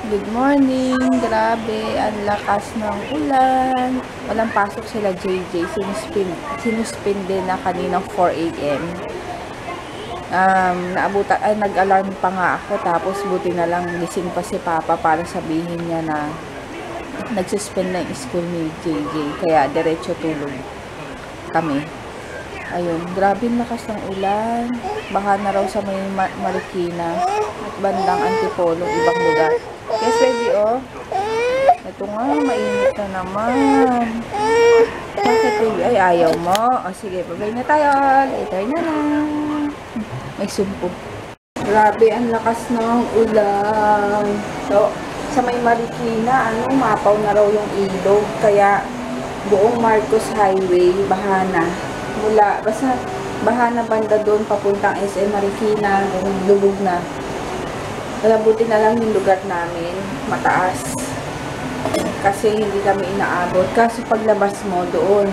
Good morning. Grabe, ang lakas ng ulan. Walang pasok sila JJ. Sinuspinde na kaninang 4 a.m. Naabutan, ay nag-alarm pa nga ako. Tapos buti na lang gising pa si Papa para sabihin niya na nagsuspend na yung school ni JJ. Kaya diretso tulog kami. Ayun, grabe lakas ng ulan. Baha na raw sa may Marikina at bandang Antipolo, ibang lugar. Yes, baby, oh. Ito nga, mainit na naman. Bakit, baby? Ay, ayaw mo. O, sige, babay na tayo. Later na lang. May sumpo. Grabe, ang lakas ng ulan. So, sa may Marikina, mapaw na raw yung ilog. Kaya, buong Marcos Highway, baha na. Basta baha na banda doon, papuntang SM Marikina, lubog na. Buti na lang yung lugar namin, mataas. Kasi hindi kami inaabot. Kasi paglabas mo doon,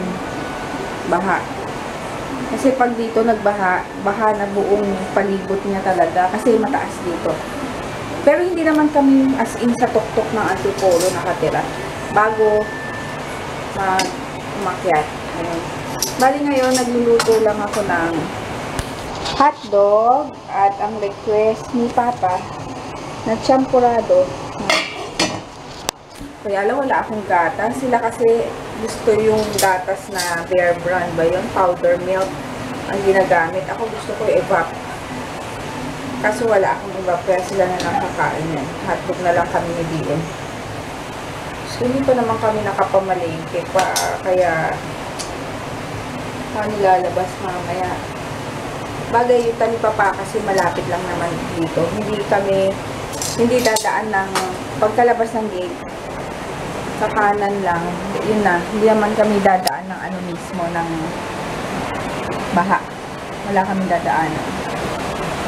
baha. Kasi pag dito nagbaha, baha na buong palibot niya talaga. Kasi mataas dito. Pero hindi naman kami as in sa tuktok ng Antipolo nakatira. Bago umakyat. Ayun. Bali ngayon, nagluluto lang ako ng hotdog at ang request ni Papa na champurado. Kaya lang wala akong gatas. Sila kasi gusto yung gatas na Bear Brand ba yun? Powder milk ang ginagamit. Ako gusto ko evap. Kaso wala akong evap kaya sila na lang kakain yan. Hotdog na lang kami ni BM. So, hindi pa naman kami nakapamalingke pa. Kaya nilalabas mamaya. Bagay yung tani Papa kasi malapit lang naman dito. Hindi dadaan ng pagkalabas ng gate. Sa kanan lang. Yun na. Hindi naman kami dadaan ng mismo ng baha. Wala kami dadaan.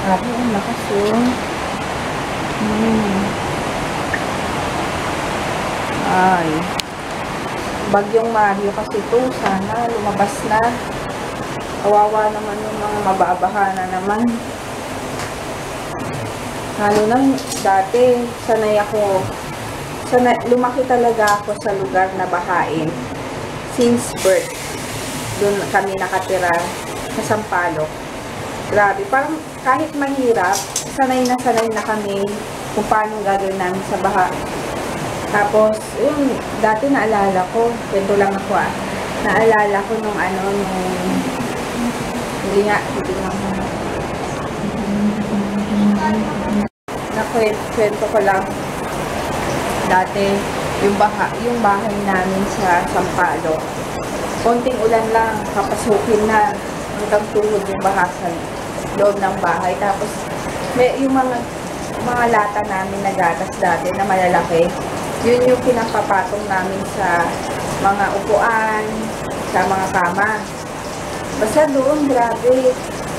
Grabe, ang lakas yun. Ay. Bagyong Mario kasi ito. Sana lumabas na. Kawawa naman yung mga mababaha na naman. Lalo na dati, lumaki talaga ako sa lugar na bahain. Since birth, doon kami nakatira sa Sampaloc. Grabe, parang kahit mahirap, sanay na kami kung paano gagawin namin sa baha. Tapos, yun, dati naalala ko, kwento lang ako naalala ko nung hindi nga nakwento ko lang dati yung bahay namin sa Sampaloc. Konting ulan lang, papasukin na hanggang tuhod yung baha sa loob ng bahay. Tapos yung mga lata namin na gatas dati na malalaki, yun yung pinapapatong namin sa mga upuan, sa mga kama. Basta doon, grabe.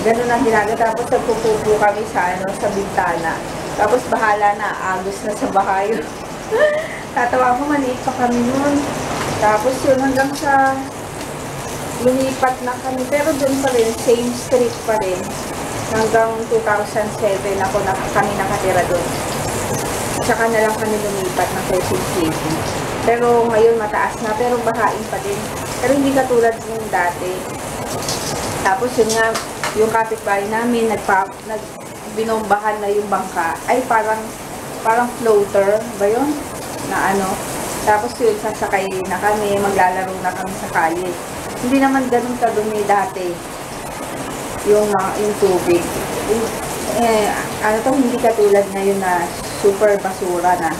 Ganun ang ginagawa. Tapos nagpupupo kami sa bintana. Tapos bahala na, agos na sa bahay. Tatawa ko, maliit pa kami noon. Tapos yun, hanggang sa lumipat na kami. Pero doon pa rin, same street pa rin. Hanggang 2007 kami nakatira doon. Tsaka na lang kami lumipat ng Quezon City. Pero ngayon mataas na, pero bahain pa din. Pero hindi katulad ng dati. Tapos yun nga, yung kapitbahay namin, binombahan na yung bangka. Ay, parang floater ba yun? Na Tapos yun, sasakay na kami, maglalaro na kami sa kalye. Hindi naman ganun kadumi dati. Yung tubig. Hindi katulad ngayon na super basura na.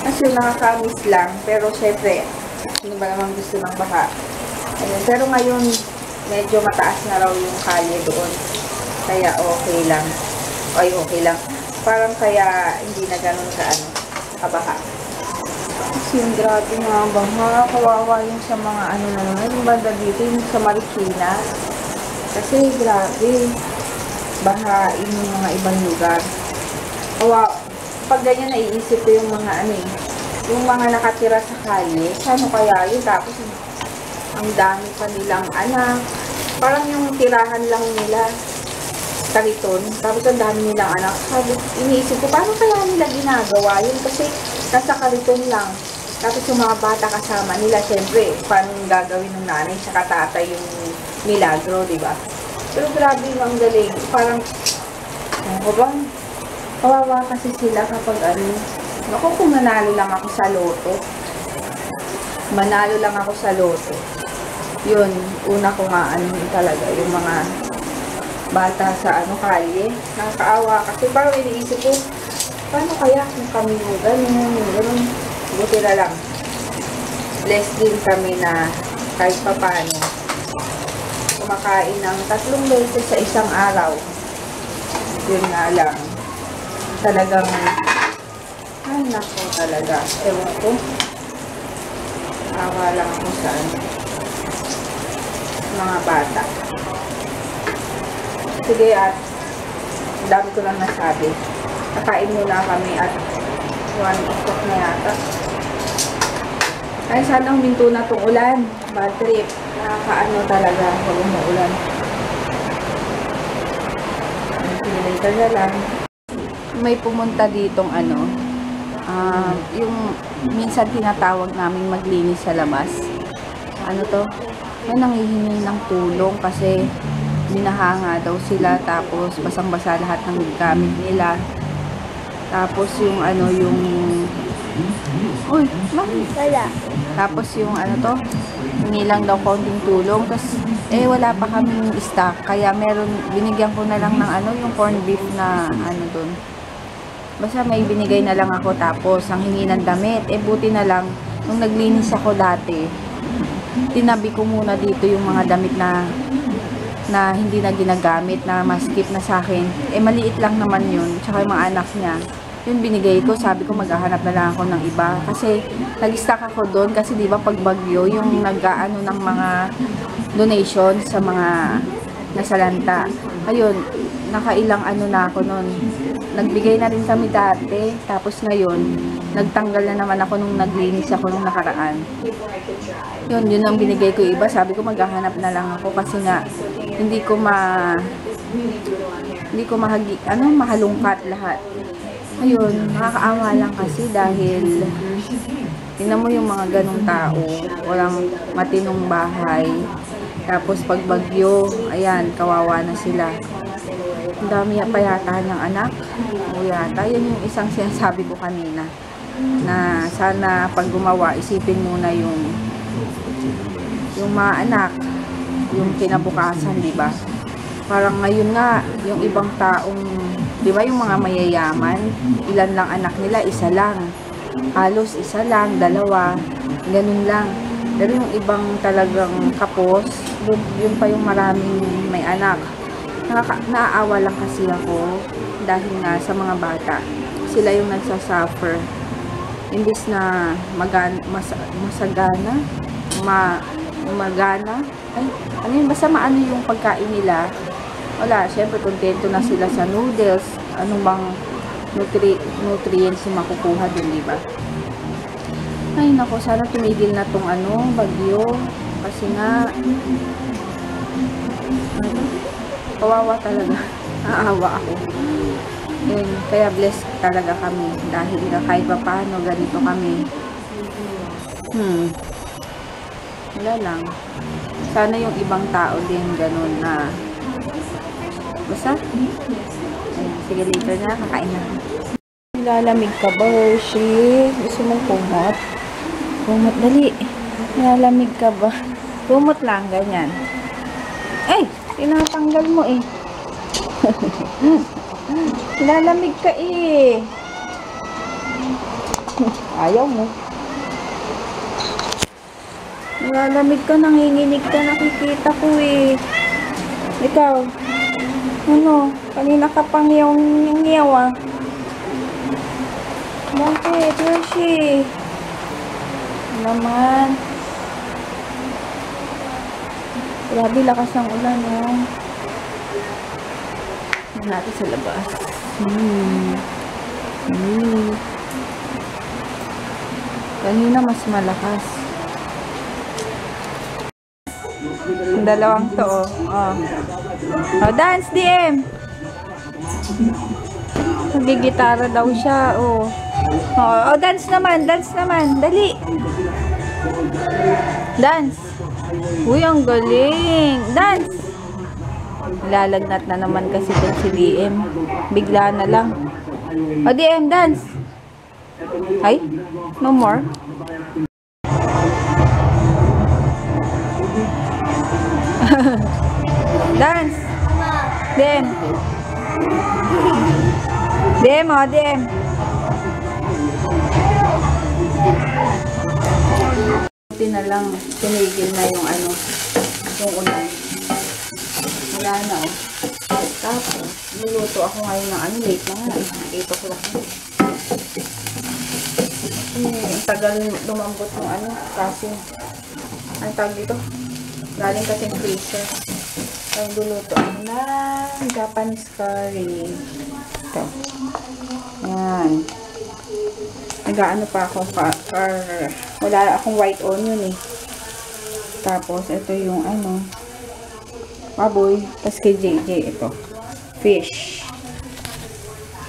Kasi nakakamiss lang. Pero syempre, sino ba naman gusto ng baha? Pero ngayon, medyo mataas na raw yung kalye doon. Kaya okay lang. Okay lang. Parang kaya hindi na ganun kabaha. Kasi yung grabe nga baha. Kawawa yung sa mga naman. Yung banda dito, yung sa Marikina. Kasi grabe. Bahain yung mga ibang lugar. Pag ganyan naiisip ko yung mga yung mga nakatira sa kalye. Saan kaya yun? Tapos ang dami pa nilang anak. Parang yung tirahan lang nila. kariton. Tapos ang dami nilang anak. Sabi, iniisip ko, paano kaya nila ginagawa yun? Kasi nasa kariton lang. Tapos yung mga bata kasama nila, syempre, paano gagawin ng nanay sa tatay yung milagro, di ba? Pero grabe yung ang galing. Parang, ano ba? Kawawa kasi sila kapag ano. Naku, kung manalo lang ako sa loto. Manalo lang ako sa loto. Yun, una ko nga ano talaga, yung mga bata sa ano kalye. Nakakaawa kasi parang iniisip ko, paano kaya kung kami yung ganun. Buti na lang. Blessed din kami na kahit papano kumakain ng 3 beses sa isang araw. Yun nga lang. Talagang, ay nako talaga. Ewan ko. Awa lang ako sa ano, mga bata. Sige at dami ko lang nasabi. Kakain muna kami at 1 o'clock na yata. Ay sana huminto na itong ulan. Bad trip. Nakakaano talaga pag umuulan. Sige, later na lang. May pumunta ditong ano, yung minsan tinatawag namin maglinis sa labas. Ano to? May nanghihingi ng tulong kasi minahanga daw sila, tapos basang-basa lahat ng gamit nila. Tapos yung ano, yung uy, wala. Tapos yung ano to, hindi lang daw konting tulong. Tapos wala pa kaming stock, kaya meron, binigyan ko na lang ng ano, yung corned beef na ano dun. Basta may binigay na lang ako, tapos ang hingi ng damit. Buti na lang, nung naglinis ako dati, tinabi ko muna dito yung mga damit na hindi na ginagamit, na maskip na sa akin. Maliit lang naman yun, tsaka yung mga anak niya. Yun binigay ko, sabi ko maghahanap na lang ako ng iba. Kasi nag-stock ako doon, kasi di ba pag bagyo, yung nag-aano ng mga donation sa mga nasalanta. Ayun, nakailang ano na ako noon. Nagbigay na rin kami dati, tapos ngayon, nagtanggal na naman ako nung naglinis ako nung nakaraan. Yun ang binigay ko iba. Sabi ko maghahanap na lang ako kasi nga hindi ko mahalungkat lahat. Ayun, nakakaawa lang kasi dahil tingnan mo yung mga ganong tao, walang matinong bahay. Tapos pag bagyo, ayan, kawawa na sila. Ang dami pa yata ng anak. O yata, yan yung isang sinasabi ko kanina. Na sana pag gumawa, isipin muna yung mga anak, yung kinabukasan, di ba? Parang ngayon nga, yung ibang taong, di ba yung mga mayayaman, ilan lang anak nila, isa lang. Halos isa lang, 2, ganun lang. Pero yung ibang talagang kapos, yun pa yung maraming may anak. Naaawa lang kasi ako dahil nga sa mga bata. Sila yung nagsasuffer. Imbis na magana, ay, ano yun, basta maano yung pagkain nila. Wala, syempre kontento na sila sa noodles. Anong bang nutrients yung makukuha dun, diba? Ay, nako, sana tumigil na tong ano, bagyo. Kasi nga, kawawa talaga. Naawa ako. Yun, kaya blessed talaga kami. Dahil kahit pa paano, ganito kami. Wala lang. Sana yung ibang tao din ganun na basta. Ayun, sige, later na, kakain na. Nilalamig ka ba, Hershey? Gusto mong kumot? Kumot, dali. Nilalamig ka ba? Kumot lang, ganyan. Ay, tinatanggal mo eh. Nilalamig ka eh. Ayaw mo. Nilalamig ka, nanginginig ka, nakikita ko eh. Ikaw, ano, kanina ka pang yung ah. Bakit, Hershey? Naman. Grabe, lakas ng ulan, oh. Natin sa labas. Kanina mas malakas. Yung dalawang to, oh. Oh, dance, DM! Nagigitara daw siya, oh. Oh, dance naman, dali. Dance. Uy, ang galing. Dance. Lalagnat na naman kasi din si DM. Bigla na lang. O, DM, dance. Ay, no more. Dance. DM. DM, o, DM. Buti na lang, tinigil na yung ano, yung ulan. Wala na, oh. Tapos, niluto ako ngayon ng ano, late na nga, 8 o'clock na. Ang tagal lumambot ng ano, kasi, ang tawag dito, galing kasi freezer. Kaya luluto ako ng Japanese curry. Ito. Yan. Nag-ano pa ako, wala akong white onion eh. Tapos, ito yung ano, baboy. Tapos kay JJ, ito. Fish.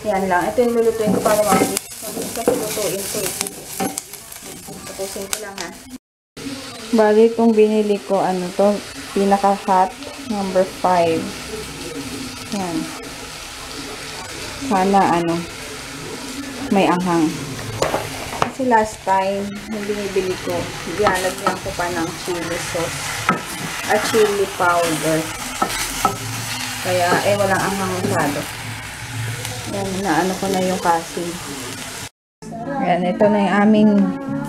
Yan lang. Ito yung lulutuin ko para mabilis. Mabilis kasi lutuin ko eh. Tapusin ko lang ha. Bali, itong binili ko, ano to, pinaka-hot, number 5. Yan. Sana, ano, may anghang. Kasi last time, yung binibili ko, lalagyan ko pa ng chili sauce at chili powder. Kaya, walang anghang masyado. Yan, naano ko na yung kasi. Yan, ito na yung aming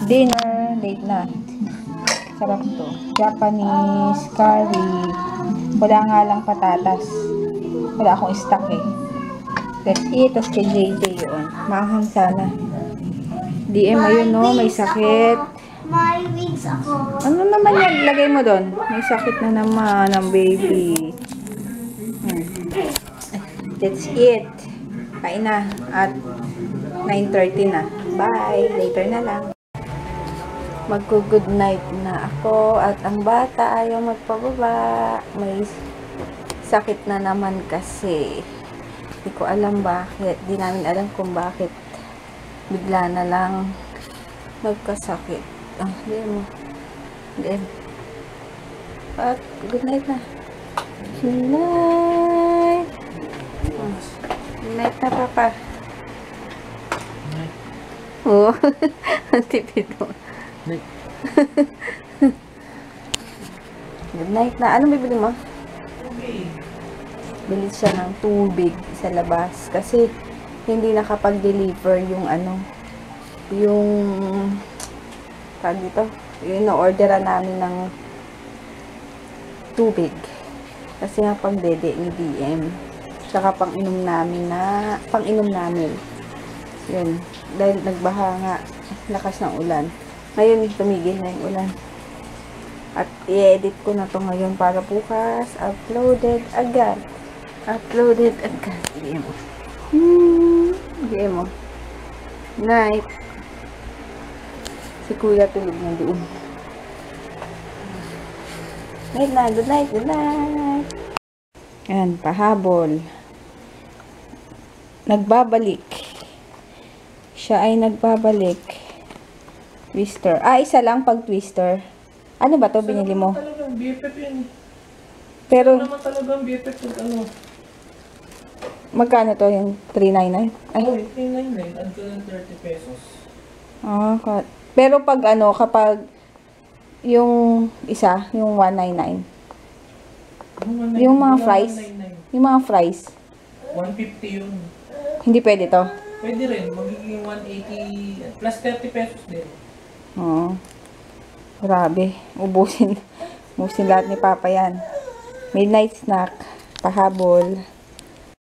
dinner, late na. Sarap to. Japanese curry. Wala nga lang patatas. Wala akong stock eh. Let's eat. Tapos kay JJ yun. Maanghang sana. DM ayun no, may sakit. May wings ako. Ano naman yan? Lagay mo doon. May sakit na naman ang baby. Let's eat. Kain na. At 9:30 na. Bye. Later na lang. Magko-good night na ako. At ang bata ayaw magpababa. May sakit na naman kasi. Hindi ko alam bakit. Di namin alam kung bakit. Bigla na lang nagkasakit. Hindi mo. Hindi. At good night na. Good night. Good night na, Papa. Oh, ang tipid mo. Good night na. Anong bibili mo? Bili siya ng tubig sa labas. Kasi, hindi nakapag-deliver yung ano, yung tawag dito, yung orderan namin ng tubig. Kasi nga pang dede ni DM. Tsaka pang inom namin. Yun. Dahil nagbaha nga, lakas ng ulan. Ngayon, tumigil na yung ulan. At i-edit ko na to ngayon para bukas, uploaded agad. Hindi mo. Hindi mo. Night. Si Kuya tulog na doon. Good night. Ayan, pahabol. Nagbabalik. Siya ay nagbabalik. Twister. Isa lang pag twister. Ano ba to binili mo? Talagang BFF yun. Pero, Naman talagang BFF yung ano. magkano to yung 399? Ay. Oh, 399. Ano ng 30 pesos. Pero pag ano, kapag yung isa, yung 199. Yung mga fries. 199. Yung mga fries. 150 yun. Hindi pwede to. Pwede rin. Magiging 180 plus 30 pesos din. Oo. Grabe. Ubusin lahat ni Papa yan. Midnight snack. Pahabol.